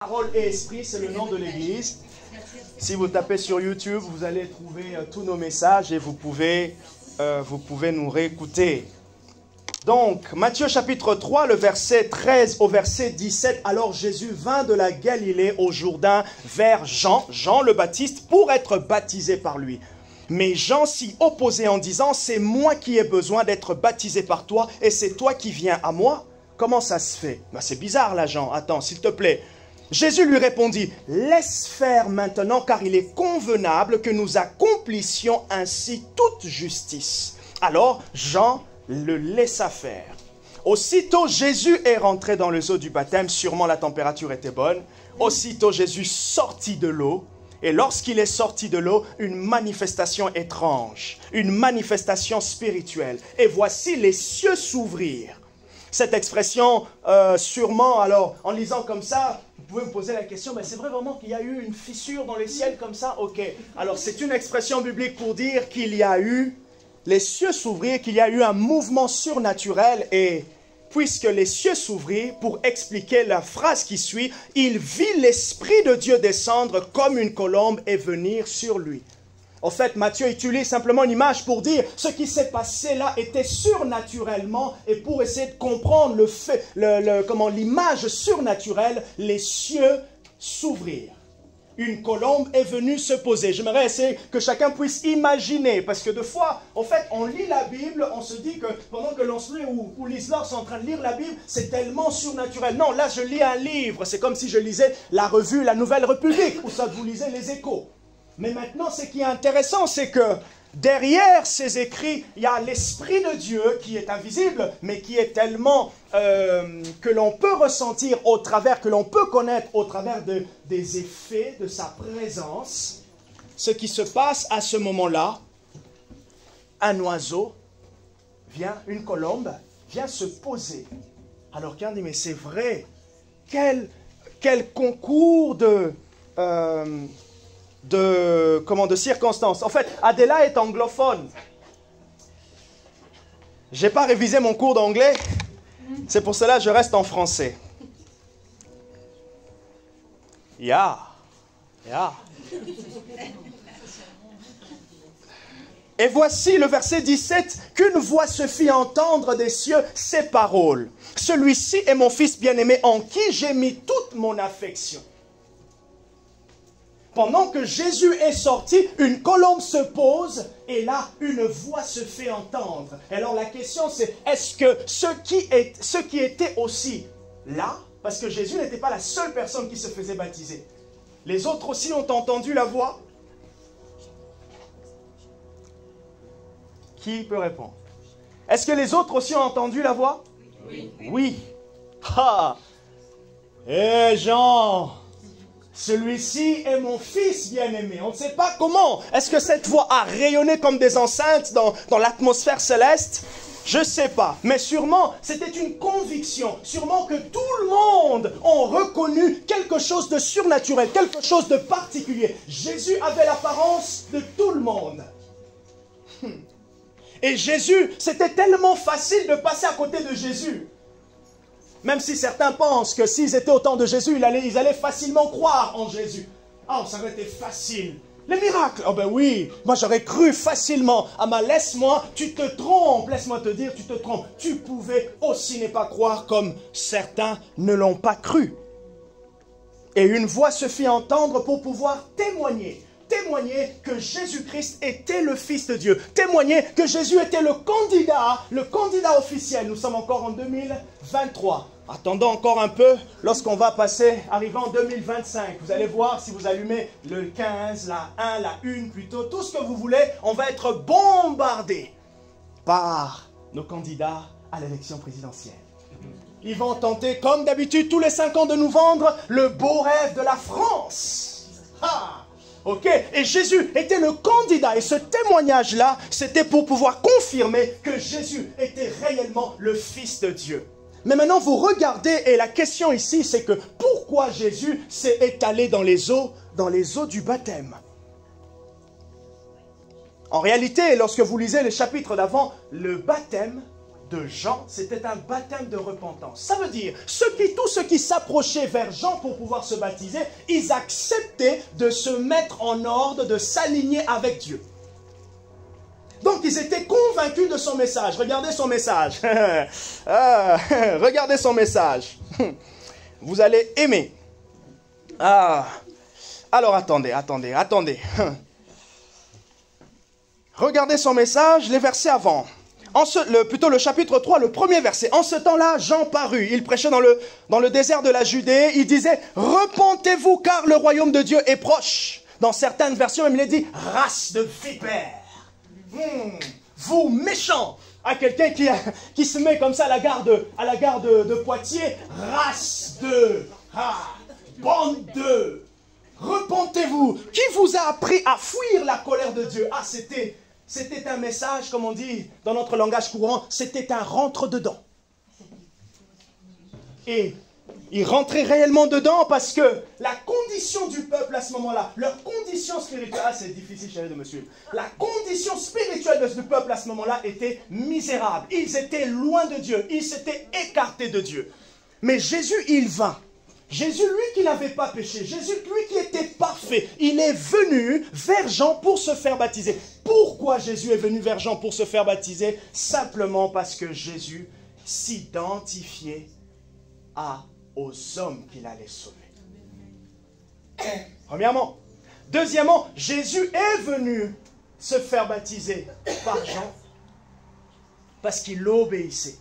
Parole et esprit, c'est le nom de l'église. Si vous tapez sur YouTube, vous allez trouver tous nos messages et vous pouvez nous réécouter. Donc, Matthieu chapitre 3, le verset 13 au verset 17. Alors Jésus vint de la Galilée au Jourdain vers Jean le Baptiste, pour être baptisé par lui. Mais Jean s'y opposait en disant, c'est moi qui ai besoin d'être baptisé par toi et c'est toi qui viens à moi. Comment ça se fait? Ben, c'est bizarre là, Jean. Attends, s'il te plaît. Jésus lui répondit, laisse faire maintenant, car il est convenable que nous accomplissions ainsi toute justice. Alors Jean le laissa faire. Aussitôt Jésus est rentré dans les eaux du baptême, sûrement la température était bonne. Aussitôt Jésus sortit de l'eau, et lorsqu'il est sorti de l'eau, une manifestation étrange, une manifestation spirituelle. Et voici les cieux s'ouvrir. Cette expression, sûrement, alors, en lisant comme ça, vous pouvez vous poser la question, mais c'est vrai vraiment qu'il y a eu une fissure dans les ciels comme ça? Ok. Alors, c'est une expression biblique pour dire qu'il y a eu les cieux s'ouvrir, qu'il y a eu un mouvement surnaturel. Et puisque les cieux s'ouvrirent, pour expliquer la phrase qui suit, il vit l'Esprit de Dieu descendre comme une colombe et venir sur lui. En fait, Matthieu utilise simplement une image pour dire ce qui s'est passé là était surnaturellement, et pour essayer de comprendre l'image surnaturelle, les cieux s'ouvrirent. Une colombe est venue se poser. J'aimerais essayer que chacun puisse imaginer, parce que des fois, en fait, on lit la Bible, on se dit que pendant que l'Anselme ou Liselor sont en train de lire la Bible, c'est tellement surnaturel. Non, là, je lis un livre. C'est comme si je lisais la revue La Nouvelle République, ou ça vous lisez Les Échos. Mais maintenant, ce qui est intéressant, c'est que derrière ces écrits, il y a l'Esprit de Dieu qui est invisible, mais qui est tellement que l'on peut ressentir au travers, que l'on peut connaître au travers des effets de sa présence. Ce qui se passe à ce moment-là, un oiseau vient, une colombe, vient se poser. Alors qu'un dit, mais c'est vrai, quel concours de circonstances. En fait, Adela est anglophone. J'ai pas révisé mon cours d'anglais, c'est pour cela que je reste en français. Yeah. Et voici le verset 17, qu'une voix se fit entendre des cieux ces paroles. Celui-ci est mon fils bien-aimé en qui j'ai mis toute mon affection. Pendant que Jésus est sorti, une colombe se pose et là, une voix se fait entendre. Et alors la question c'est, est-ce que ceux qui étaient aussi là, parce que Jésus n'était pas la seule personne qui se faisait baptiser, les autres aussi ont entendu la voix? Qui peut répondre? Est-ce que les autres aussi ont entendu la voix? Oui. Ah! Eh Jean! Celui-ci est mon fils bien-aimé. On ne sait pas comment. Est-ce que cette voix a rayonné comme des enceintes dans l'atmosphère céleste? Je ne sais pas. Mais sûrement, c'était une conviction. Sûrement que tout le monde a reconnu quelque chose de surnaturel, quelque chose de particulier. Jésus avait l'apparence de tout le monde. Et Jésus, c'était tellement facile de passer à côté de Jésus. Même si certains pensent que s'ils étaient au temps de Jésus, ils allaient facilement croire en Jésus. Ah, ça aurait été facile. Les miracles, oh ben oui, moi j'aurais cru facilement. Ah mais laisse-moi, tu te trompes, laisse-moi te dire, tu te trompes. Tu pouvais aussi ne pas croire comme certains ne l'ont pas cru. Et une voix se fit entendre pour pouvoir témoigner que Jésus-Christ était le Fils de Dieu. Témoigner que Jésus était le candidat officiel. Nous sommes encore en 2023. Attendons encore un peu lorsqu'on va arriver en 2025. Vous allez voir si vous allumez le 15, la 1, la 1 plutôt, tout ce que vous voulez, on va être bombardé par nos candidats à l'élection présidentielle. Ils vont tenter, comme d'habitude, tous les 5 ans de nous vendre le beau rêve de la France. Ah! Ok, et Jésus était le candidat, et ce témoignage-là, c'était pour pouvoir confirmer que Jésus était réellement le Fils de Dieu. Mais maintenant, vous regardez, et la question ici, c'est que pourquoi Jésus s'est étalé dans les eaux du baptême? En réalité, lorsque vous lisez les chapitres d'avant, le baptême de Jean, c'était un baptême de repentance. Ça veut dire, tous ceux qui s'approchaient vers Jean pour pouvoir se baptiser, ils acceptaient de se mettre en ordre, de s'aligner avec Dieu. Donc ils étaient convaincus de son message. Regardez son message. Regardez son message. Vous allez aimer. Alors attendez. Regardez son message, les versets avant. Plutôt le chapitre 3, le premier verset. En ce temps-là, Jean parut. Il prêchait dans le désert de la Judée. Il disait, repentez-vous car le royaume de Dieu est proche. Dans certaines versions, il est dit, race de vipères. Vous méchants. À quelqu'un qui se met comme ça à la gare de Poitiers, race de, bande de, repentez-vous. Qui vous a appris à fuir la colère de Dieu? C'était un message, comme on dit dans notre langage courant, c'était un rentre-dedans. Et ils rentraient réellement dedans parce que la condition du peuple à ce moment-là, leur condition spirituelle, c'est difficile chérie de me suivre, la condition spirituelle du peuple à ce moment-là était misérable. Ils étaient loin de Dieu, ils s'étaient écartés de Dieu. Mais Jésus, il vint. Jésus, lui qui n'avait pas péché, Jésus, lui qui était parfait, il est venu vers Jean pour se faire baptiser. Pourquoi Jésus est venu vers Jean pour se faire baptiser? Simplement parce que Jésus s'identifiait aux hommes qu'il allait sauver. Premièrement. Deuxièmement, Jésus est venu se faire baptiser par Jean parce qu'il obéissait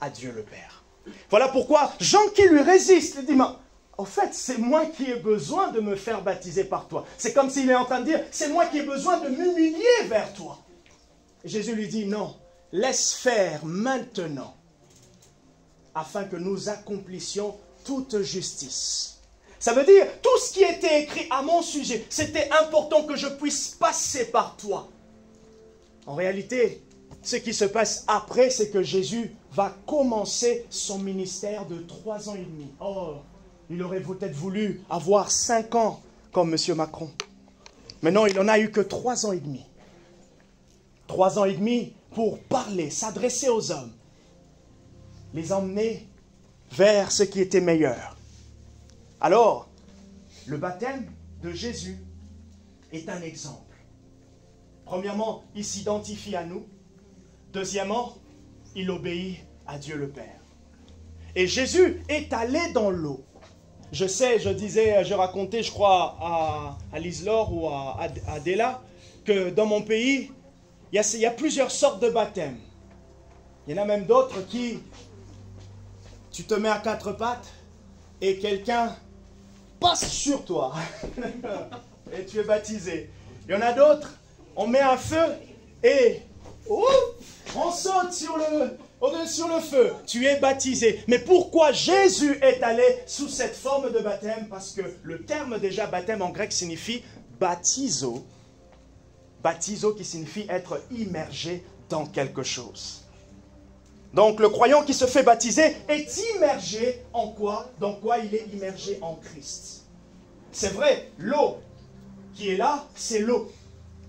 à Dieu le Père. Voilà pourquoi Jean qui lui résiste, il dit, mais en fait, c'est moi qui ai besoin de me faire baptiser par toi. C'est comme s'il est en train de dire, c'est moi qui ai besoin de m'humilier vers toi. Et Jésus lui dit, non, laisse faire maintenant, afin que nous accomplissions toute justice. Ça veut dire, tout ce qui était écrit à mon sujet, c'était important que je puisse passer par toi. En réalité, ce qui se passe après, c'est que Jésus va commencer son ministère de 3 ans et demi. Oh, il aurait peut-être voulu avoir 5 ans comme M. Macron. Mais non, il n'en a eu que 3 ans et demi. 3 ans et demi pour parler, s'adresser aux hommes, les emmener vers ce qui était meilleur. Alors, le baptême de Jésus est un exemple. Premièrement, il s'identifie à nous. Deuxièmement, il obéit à Dieu le Père. Et Jésus est allé dans l'eau. Je racontais, je crois, à Liselore ou à Adela, que dans mon pays, il y a plusieurs sortes de baptêmes. Il y en a même d'autres qui, tu te mets à 4 pattes et quelqu'un passe sur toi et tu es baptisé. Il y en a d'autres, on met un feu et on saute sur le feu. Tu es baptisé. Mais pourquoi Jésus est allé sous cette forme de baptême? Parce que le terme déjà baptême en grec signifie baptizo. Baptizo qui signifie être immergé dans quelque chose. Donc le croyant qui se fait baptiser est immergé en quoi? Dans quoi il est immergé? En Christ. C'est vrai, l'eau qui est là, c'est l'eau.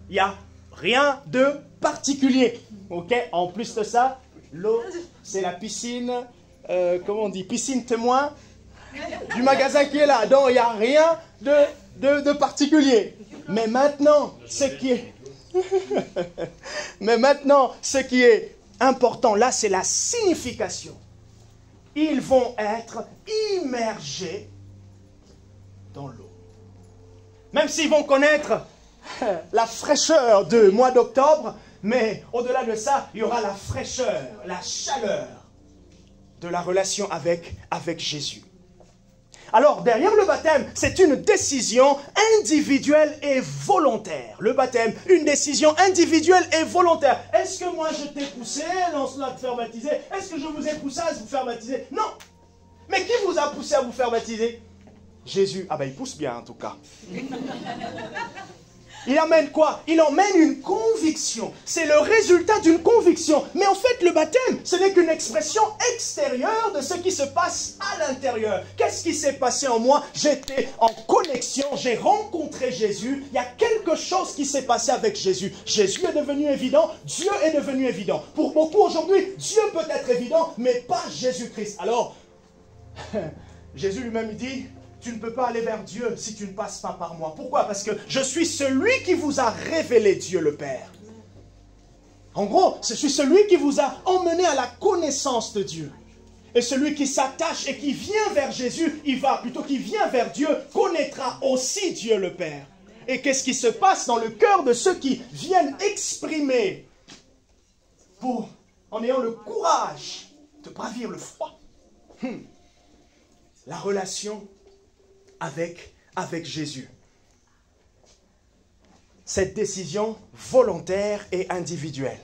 Il n'y a rien de particulier. Ok? En plus de ça, l'eau, c'est la piscine, comment on dit? Piscine témoin du magasin qui est là. Donc il n'y a rien de particulier. Mais maintenant, ce qui est important là, c'est la signification. Ils vont être immergés dans l'eau. Même s'ils vont connaître la fraîcheur du mois d'octobre, mais au-delà de ça, il y aura la fraîcheur, la chaleur de la relation avec Jésus. Alors, derrière le baptême, c'est une décision individuelle et volontaire. Le baptême, une décision individuelle et volontaire. Est-ce que moi je t'ai poussé dans cela de faire baptiser? Est-ce que je vous ai poussé à vous faire baptiser? Non. Mais qui vous a poussé à vous faire baptiser? Jésus. Ah ben il pousse bien en tout cas. Il amène quoi? Il emmène une conviction. C'est le résultat d'une conviction. Mais en fait, le baptême, ce n'est qu'une expression extérieure de ce qui se passe à l'intérieur. Qu'est-ce qui s'est passé en moi? J'étais en connexion, j'ai rencontré Jésus. Il y a quelque chose qui s'est passé avec Jésus. Jésus est devenu évident, Dieu est devenu évident. Pour beaucoup aujourd'hui, Dieu peut être évident, mais pas Jésus-Christ. Alors, Jésus lui-même dit... Tu ne peux pas aller vers Dieu si tu ne passes pas par moi. Pourquoi? Parce que je suis celui qui vous a révélé Dieu le Père. En gros, je suis celui qui vous a emmené à la connaissance de Dieu. Et celui qui s'attache et qui vient vers Jésus, qui vient vers Dieu, connaîtra aussi Dieu le Père. Et qu'est-ce qui se passe dans le cœur de ceux qui viennent exprimer en ayant le courage de bravir le froid? La relation avec Jésus. Cette décision volontaire et individuelle.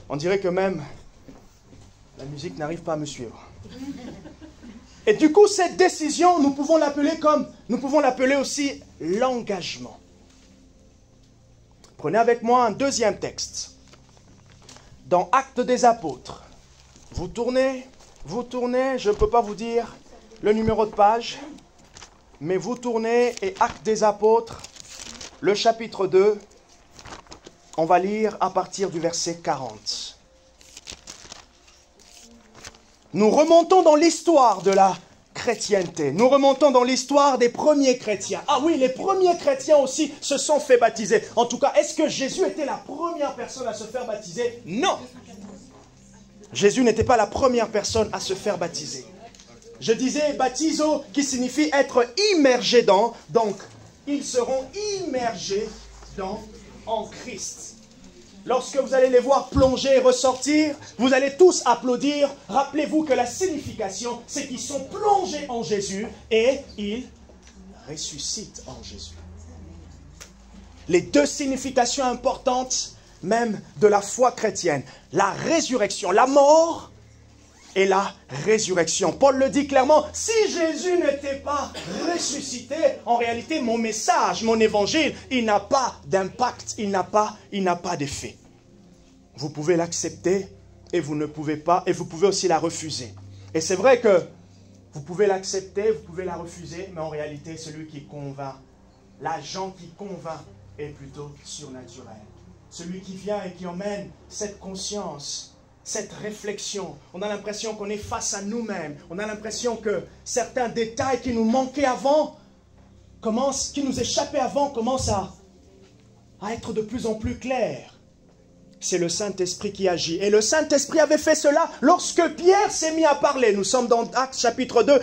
On dirait que même la musique n'arrive pas à me suivre. Et du coup, cette décision, nous pouvons l'appeler aussi l'engagement. Prenez avec moi un deuxième texte. Dans Actes des Apôtres. Vous tournez, je ne peux pas vous dire le numéro de page, mais vous tournez et Actes des Apôtres, le chapitre 2, on va lire à partir du verset 40. Nous remontons dans l'histoire de la chrétienté. Nous remontons dans l'histoire des premiers chrétiens. Ah oui, les premiers chrétiens aussi se sont fait baptiser. En tout cas, est-ce que Jésus était la première personne à se faire baptiser? Non. Jésus n'était pas la première personne à se faire baptiser. Je disais baptizo qui signifie être immergé dans. Donc, ils seront immergés en Christ. Lorsque vous allez les voir plonger et ressortir, vous allez tous applaudir. Rappelez-vous que la signification, c'est qu'ils sont plongés en Jésus et ils ressuscitent en Jésus. Les deux significations importantes même de la foi chrétienne. La résurrection, la mort et la résurrection. Paul le dit clairement, si Jésus n'était pas ressuscité, en réalité, mon message, mon évangile, il n'a pas d'impact, il n'a pas d'effet. Vous pouvez l'accepter et vous ne pouvez pas, et vous pouvez aussi la refuser. Et c'est vrai que vous pouvez l'accepter, vous pouvez la refuser, mais en réalité, celui qui convainc, l'agent qui convainc est plutôt surnaturel. Celui qui vient et qui emmène cette conscience, cette réflexion. On a l'impression qu'on est face à nous-mêmes. On a l'impression que certains détails qui nous manquaient avant, qui nous échappaient avant, commencent à être de plus en plus clairs. C'est le Saint-Esprit qui agit. Et le Saint-Esprit avait fait cela lorsque Pierre s'est mis à parler. Nous sommes dans Actes chapitre 2,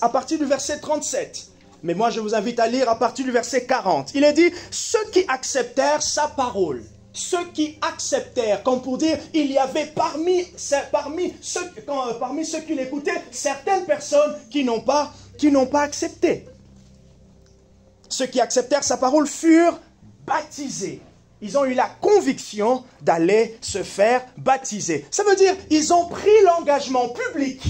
à partir du verset 37. Mais moi, je vous invite à lire à partir du verset 40. Il est dit, ceux qui acceptèrent sa parole. Ceux qui acceptèrent, comme pour dire, il y avait parmi ceux qui l'écoutaient, certaines personnes qui n'ont pas accepté. Ceux qui acceptèrent sa parole furent baptisés. Ils ont eu la conviction d'aller se faire baptiser. Ça veut dire, ils ont pris l'engagement public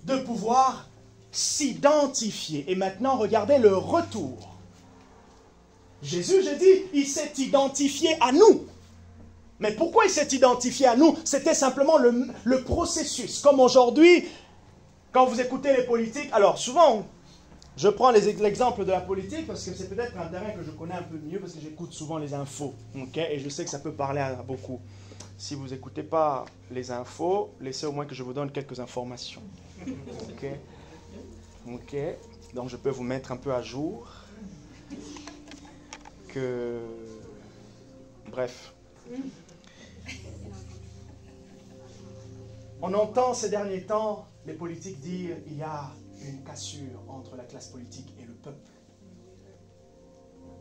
de pouvoir s'identifier. Et maintenant, regardez le retour. Jésus, j'ai dit, il s'est identifié à nous. Mais pourquoi il s'est identifié à nous? C'était simplement le processus. Comme aujourd'hui, quand vous écoutez les politiques, alors souvent, je prends l'exemple de la politique parce que c'est peut-être un terrain que je connais un peu mieux parce que j'écoute souvent les infos. Okay? Et je sais que ça peut parler à beaucoup. Si vous n'écoutez pas les infos, laissez au moins que je vous donne quelques informations. Ok. Donc je peux vous mettre un peu à jour. Bref. On entend ces derniers temps les politiques dire qu'il y a une cassure entre la classe politique et le peuple.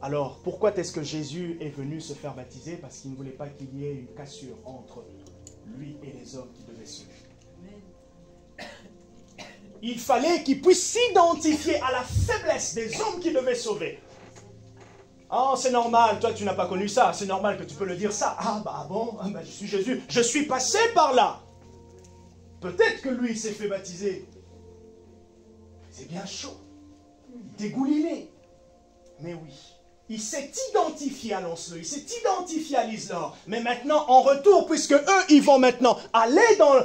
Alors, pourquoi est-ce que Jésus est venu se faire baptiser? Parce qu'il ne voulait pas qu'il y ait une cassure entre lui et les hommes qui devaient sauver. Il fallait qu'il puisse s'identifier à la faiblesse des hommes qui devaient sauver. Oh, c'est normal, toi tu n'as pas connu ça, c'est normal que tu peux le dire ça. Ah bon, je suis Jésus, je suis passé par là. Peut-être que lui s'est fait baptiser. C'est bien chaud, dégouliné. Mais oui, il s'est identifié à Lancelot, il s'est identifié à l'Islore. Mais maintenant, en retour, puisque eux, ils vont maintenant aller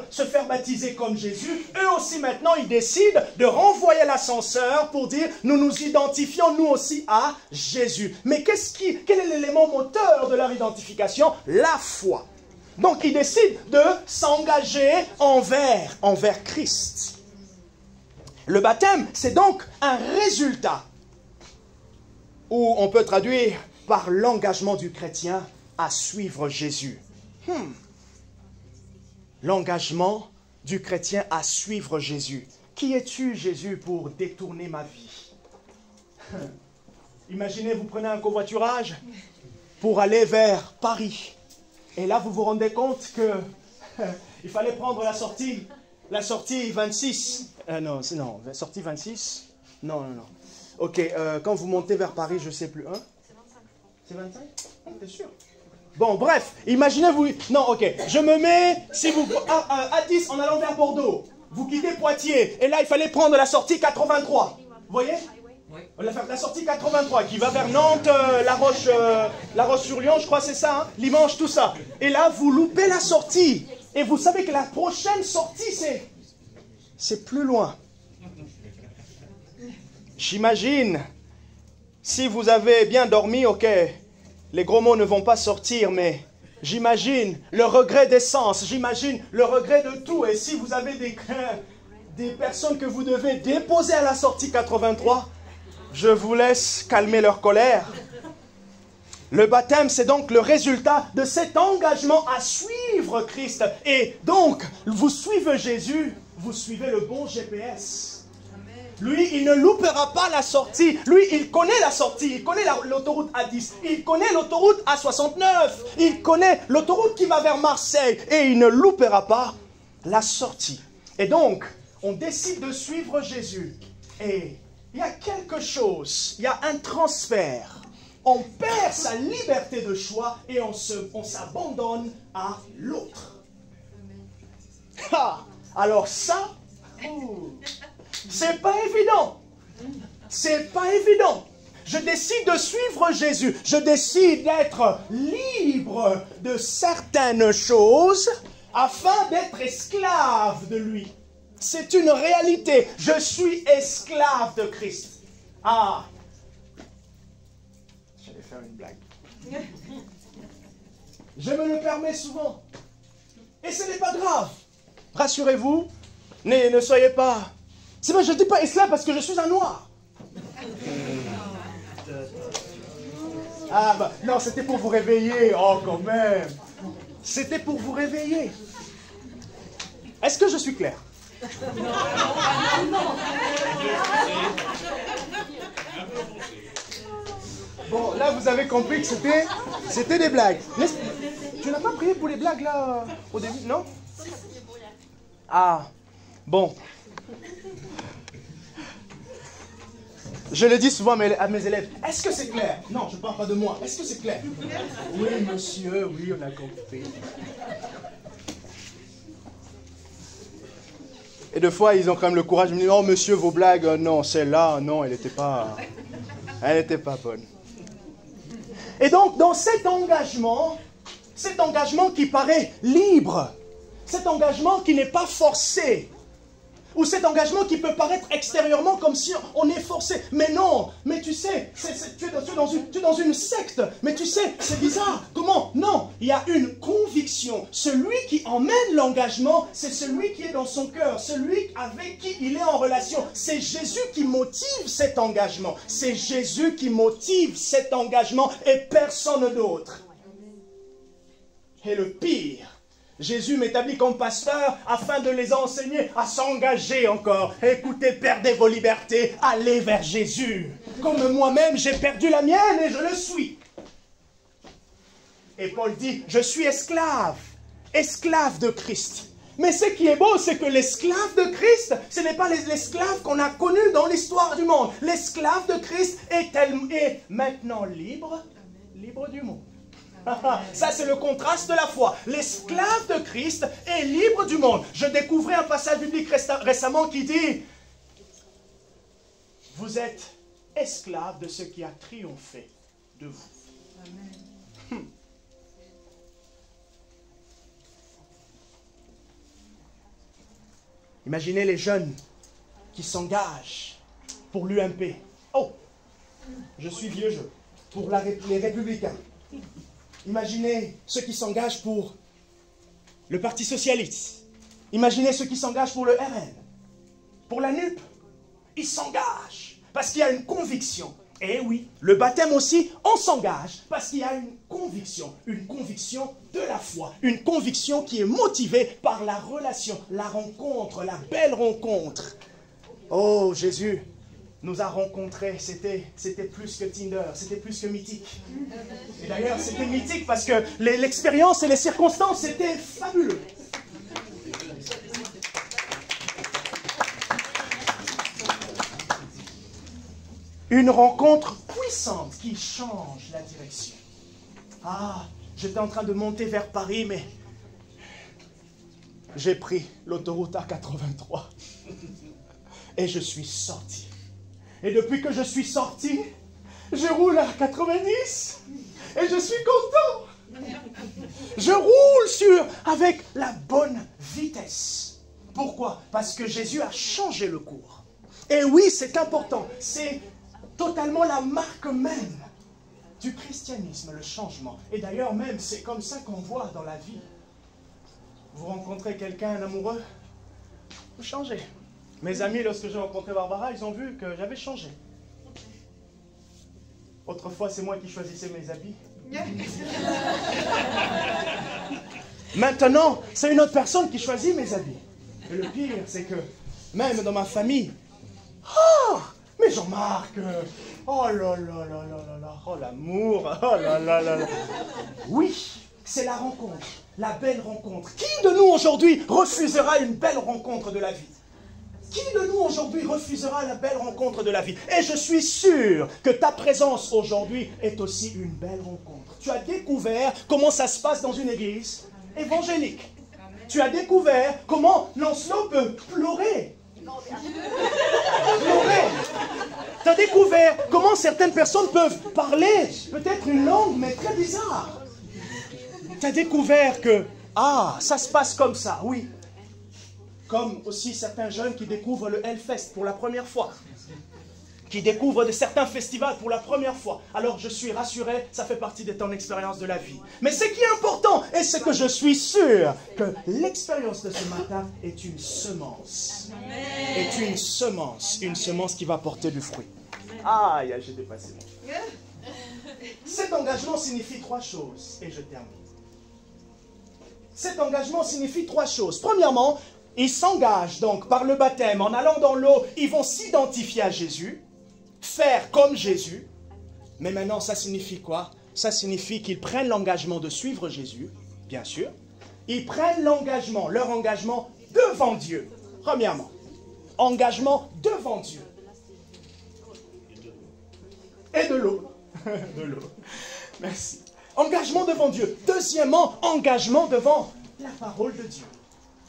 se faire baptiser comme Jésus, eux aussi maintenant, ils décident de renvoyer l'ascenseur pour dire, nous nous identifions nous aussi à Jésus. Mais quel est l'élément moteur de leur identification? La foi. Donc, ils décident de s'engager envers Christ. Le baptême, c'est donc un résultat, ou on peut traduire par l'engagement du chrétien à suivre Jésus. L'engagement du chrétien à suivre Jésus. Qui es-tu, Jésus, pour détourner ma vie? Imaginez, vous prenez un covoiturage pour aller vers Paris. Et là, vous vous rendez compte que il fallait prendre la sortie 26. Non, sortie 26. Non. Ok, quand vous montez vers Paris, je ne sais plus. Hein? C'est 25. T'es sûr? Bon, bref, imaginez-vous... Non, ok, je me mets, si vous... à 10 en allant vers Bordeaux. Vous quittez Poitiers. Et là, il fallait prendre la sortie 83. Vous voyez? La sortie 83 qui va vers Nantes, La Roche-sur-Yon, je crois c'est ça, hein? Limoges, tout ça. Et là, vous loupez la sortie. Et vous savez que la prochaine sortie, c'est plus loin. J'imagine, si vous avez bien dormi, ok, les gros mots ne vont pas sortir, mais j'imagine le regret d'essence, j'imagine le regret de tout. Et si vous avez des personnes que vous devez déposer à la sortie 83, je vous laisse calmer leur colère. Le baptême, c'est donc le résultat de cet engagement à suivre Christ. Et donc, vous suivez Jésus, vous suivez le bon GPS. Lui, il ne loupera pas la sortie. Lui, il connaît la sortie. Il connaît l'autoroute A10. Il connaît l'autoroute A69. Il connaît l'autoroute qui va vers Marseille. Et il ne loupera pas la sortie. Et donc, on décide de suivre Jésus. Et il y a quelque chose, il y a un transfert. On perd sa liberté de choix et on s'abandonne à l'autre. Alors ça, c'est pas évident. C'est pas évident. Je décide de suivre Jésus. Je décide d'être libre de certaines choses afin d'être esclave de lui. C'est une réalité. Je suis esclave de Christ. J'allais faire une blague. Je me le permets souvent. Et ce n'est pas grave. Rassurez-vous, ne soyez pas... C'est vrai, je ne dis pas esclave parce que je suis un noir. Non, c'était pour vous réveiller. Oh, quand même. C'était pour vous réveiller. Est-ce que je suis clair? Bon, là, vous avez compris que c'était des blagues. Tu n'as pas prié pour les blagues, là, au début, non? Bon. Je le dis souvent à mes élèves. Est-ce que c'est clair? Non, je ne parle pas de moi. Est-ce que c'est clair? Oui, monsieur, oui, on a compris. Et deux fois, ils ont quand même le courage de me dire, oh, monsieur, vos blagues, non, celle-là, non, elle n'était pas bonne. Et donc, dans cet engagement qui paraît libre, cet engagement qui n'est pas forcé, ou cet engagement qui peut paraître extérieurement comme si on est forcé. Mais non, mais tu sais, tu es dans une secte. Mais tu sais, c'est bizarre. Comment? Non, il y a une conviction. Celui qui emmène l'engagement, c'est celui qui est dans son cœur, celui avec qui il est en relation. C'est Jésus qui motive cet engagement. C'est Jésus qui motive cet engagement et personne d'autre. Et le pire, Jésus m'établit comme pasteur afin de les enseigner à s'engager encore. Écoutez, perdez vos libertés, allez vers Jésus. Comme moi-même, j'ai perdu la mienne et je le suis. Et Paul dit, je suis esclave de Christ. Mais ce qui est beau, c'est que l'esclave de Christ, ce n'est pas l'esclave qu'on a connu dans l'histoire du monde. L'esclave de Christ est maintenant libre du monde. Ça, c'est le contraste de la foi. L'esclave de Christ est libre du monde. Je découvrais un passage biblique récemment qui dit « Vous êtes esclave de ce qui a triomphé de vous. Amen. Imaginez les jeunes qui s'engagent pour l'UMP. Oh, je suis vieux jeu. Pour les Républicains. Imaginez ceux qui s'engagent pour le Parti Socialiste. Imaginez ceux qui s'engagent pour le RN, pour la NUP. Ils s'engagent parce qu'il y a une conviction. Et oui, le baptême aussi, on s'engage parce qu'il y a une conviction de la foi, une conviction qui est motivée par la relation, la rencontre, la belle rencontre. Oh, Jésus nous a rencontrés, c'était plus que Tinder, c'était plus que mythique. Et d'ailleurs, c'était mythique parce que l'expérience et les circonstances, c'était fabuleux. Une rencontre puissante qui change la direction. Ah, j'étais en train de monter vers Paris, mais j'ai pris l'autoroute A83 et je suis sorti. Et depuis que je suis sorti, je roule à 90 et je suis content. Je roule avec la bonne vitesse. Pourquoi? Parce que Jésus a changé le cours. Et oui, c'est important. C'est totalement la marque même du christianisme, le changement. Et d'ailleurs même, c'est comme ça qu'on voit dans la vie. Vous rencontrez quelqu'un, un amoureux, vous changez. Mes amis, lorsque j'ai rencontré Barbara, ils ont vu que j'avais changé. Autrefois, c'est moi qui choisissais mes habits. Maintenant, c'est une autre personne qui choisit mes habits. Et le pire, c'est que même dans ma famille, mais Jean-Marc, oh là là là là là, oh l'amour, oh là là là là. Oui, c'est la rencontre, la belle rencontre. Qui de nous aujourd'hui refusera une belle rencontre de la vie? Qui de nous aujourd'hui refusera la belle rencontre de la vie? Et je suis sûr que ta présence aujourd'hui est aussi une belle rencontre. Tu as découvert comment ça se passe dans une église évangélique. Tu as découvert comment Lancelot peut pleurer. Tu as découvert comment certaines personnes peuvent parler peut-être une langue mais très bizarre. Tu as découvert que, ça se passe comme ça, oui. Comme aussi certains jeunes qui découvrent le Hellfest pour la première fois. Qui découvrent de certains festivals pour la première fois. Alors je suis rassuré, ça fait partie de ton expérience de la vie. Mais ce qui est important, et c'est que je suis sûr que l'expérience de ce matin est une semence. Est une semence qui va porter du fruit. Aïe, j'ai dépassé mon temps. Cet engagement signifie 3 choses, et je termine. Cet engagement signifie 3 choses. Premièrement, ils s'engagent donc par le baptême, en allant dans l'eau, ils vont s'identifier à Jésus, faire comme Jésus. Mais maintenant, ça signifie quoi? Ça signifie qu'ils prennent l'engagement de suivre Jésus, bien sûr. Ils prennent l'engagement, leur engagement devant Dieu. Premièrement, engagement devant Dieu. Et de l'eau. De l'eau. Merci. Engagement devant Dieu. Deuxièmement, engagement devant la parole de Dieu.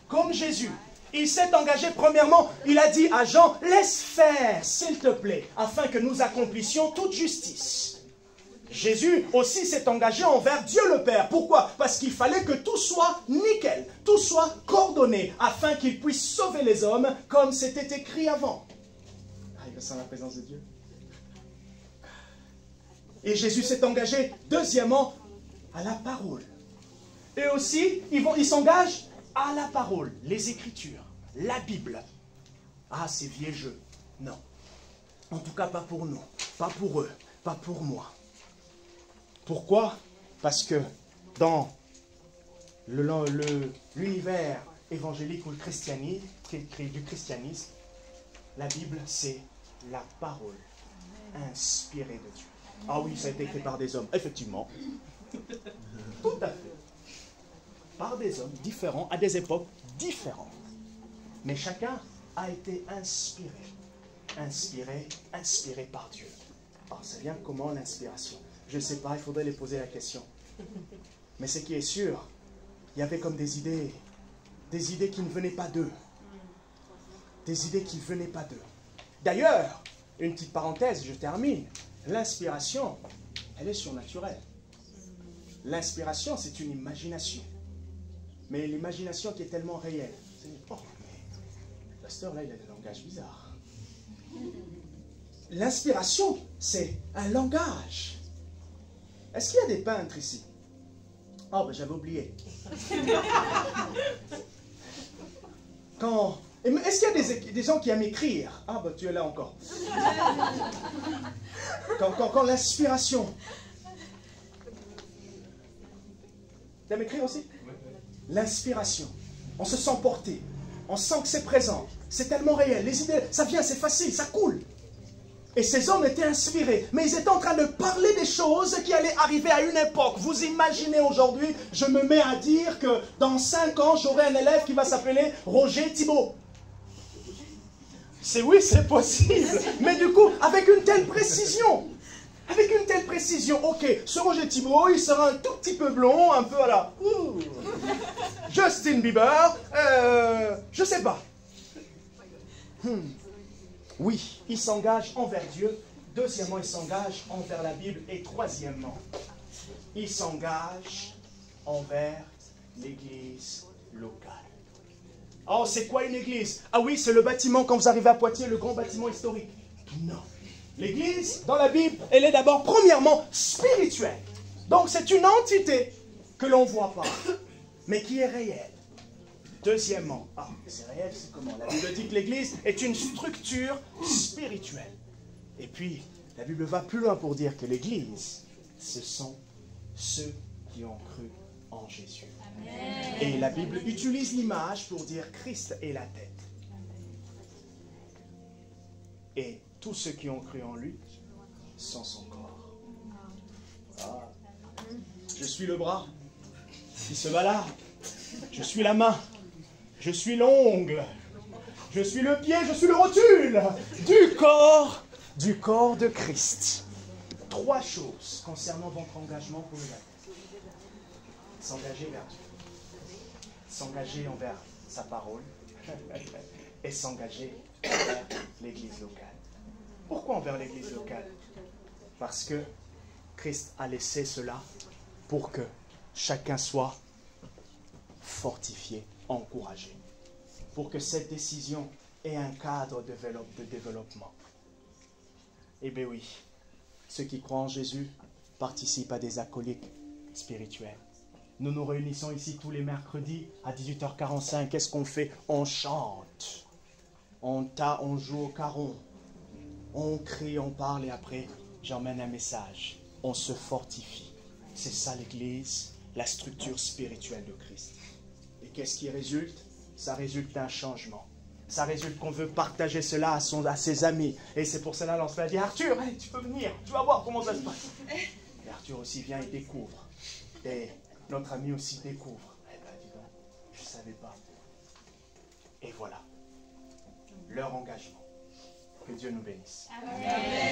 Comme Jésus, il s'est engagé premièrement, il a dit à Jean, laisse faire, s'il te plaît, afin que nous accomplissions toute justice. Jésus aussi s'est engagé envers Dieu le Père. Pourquoi? Parce qu'il fallait que tout soit nickel, tout soit coordonné, afin qu'il puisse sauver les hommes comme c'était écrit avant. Il sent la présence de Dieu. Et Jésus s'est engagé, deuxièmement, à la parole. Et aussi, ils s'engagent à la parole, les Écritures, la Bible. C'est vieux jeu. Non. En tout cas, pas pour nous, pas pour eux, pas pour moi. Pourquoi? Parce que dans l'univers évangélique ou du christianisme, la Bible, c'est la parole inspirée de Dieu. Oui, ça a été écrit par des hommes, effectivement. Tout à fait. Par des hommes différents, à des époques différentes. Mais chacun a été inspiré par Dieu. Ça vient comment l'inspiration? Je ne sais pas, il faudrait les poser la question. Mais ce qui est sûr, il y avait comme des idées qui ne venaient pas d'eux. Des idées qui ne venaient pas d'eux. D'ailleurs, une petite parenthèse, je termine. L'inspiration, elle est surnaturelle. L'inspiration, c'est une imagination. Mais l'imagination qui est tellement réelle. C'est, oh, mais le pasteur, là, il a des langages bizarres. L'inspiration, c'est un langage. Est-ce qu'il y a des peintres ici? Oh, ben j'avais oublié. Est-ce qu'il y a des gens qui aiment écrire? Ah, ben tu es là encore. Quand l'inspiration... Tu aimes écrire aussi? L'inspiration. On se sent porté. On sent que c'est présent. C'est tellement réel. Les idées, ça vient, c'est facile, ça coule. Et ces hommes étaient inspirés. Mais ils étaient en train de parler des choses qui allaient arriver à une époque. Vous imaginez aujourd'hui, je me mets à dire que dans 5 ans, j'aurai un élève qui va s'appeler Roger Thibault. Oui, c'est possible. Mais du coup, avec une telle précision. Avec une telle précision, ok, ce Roger Thibault, il sera un tout petit peu blond, un peu à la... Justin Bieber, je sais pas. Oui, il s'engage envers Dieu. Deuxièmement, il s'engage envers la Bible. Et troisièmement, il s'engage envers l'Église locale. Oh, c'est quoi une église? Ah oui, c'est le bâtiment, quand vous arrivez à Poitiers, le grand bâtiment historique. Non. L'église, dans la Bible, elle est d'abord, premièrement, spirituelle. Donc, c'est une entité que l'on ne voit pas, mais qui est réelle. Deuxièmement, c'est réel, c'est comment? La Bible dit que l'église est une structure spirituelle. Et puis, la Bible va plus loin pour dire que l'église, ce sont ceux qui ont cru en Jésus. Amen. Et la Bible utilise l'image pour dire Christ est la tête. Et tous ceux qui ont cru en lui sont son corps. Ah. Je suis le bras qui se balade. Je suis la main. Je suis l'ongle. Je suis le pied. Je suis le rotule du corps de Christ. 3 choses concernant votre engagement pour le baptême. S'engager vers Dieu. S'engager envers sa parole. Et s'engager envers l'église locale. Pourquoi envers l'église locale? Parce que Christ a laissé cela pour que chacun soit fortifié, encouragé. Pour que cette décision ait un cadre de développement. Eh bien oui, ceux qui croient en Jésus participent à des acolytes spirituels. Nous nous réunissons ici tous les mercredis à 18h45. Qu'est-ce qu'on fait? On chante. On joue au caron. On crie, on parle et après, j'emmène un message. On se fortifie. C'est ça l'église, la structure spirituelle de Christ. Et qu'est-ce qui résulte? Ça résulte d'un changement. Ça résulte qu'on veut partager cela à ses amis. Et c'est pour cela qu'on a dit, Arthur, hey, tu peux venir, tu vas voir comment ça se passe. Et Arthur aussi vient et découvre. Et notre ami aussi découvre. Eh bien, dis donc, je ne savais pas. Et voilà, leur engagement. Que Dieu nous bénisse. Amen.